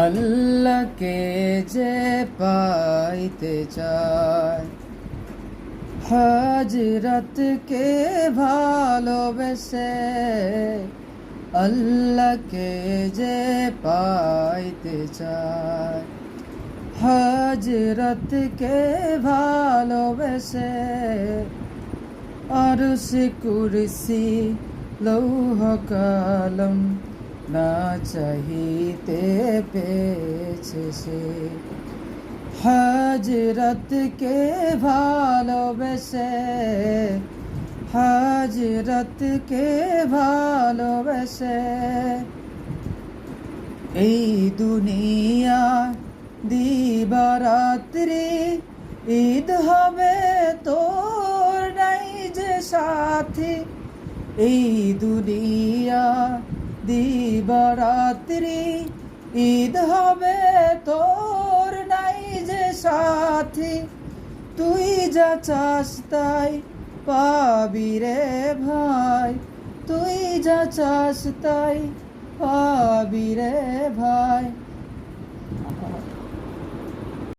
আল্লাহকে যে পাইতে চায়, হযরতকে ভালোবেসে আল্লাহকে যে পাইতে চায়, হযরতকে ভালোবেসে আরশ কুরসি লৌহ কলম না চাহিতে পেয়েছে সে। হযরতকে ভালোবেসে, হযরতকে ভালোবেসে এই দুনিয়া দিবারাত্রি ঈদ হবে তোর নাই যে সাথী। এই দুনিয়া দিবারাত্রি ঈদ হবে তোর নাই যে সাথী। তুই যা চাস তাই পাবি রে ভাই, তুই যা চাস তাই পাবি রে ভাই।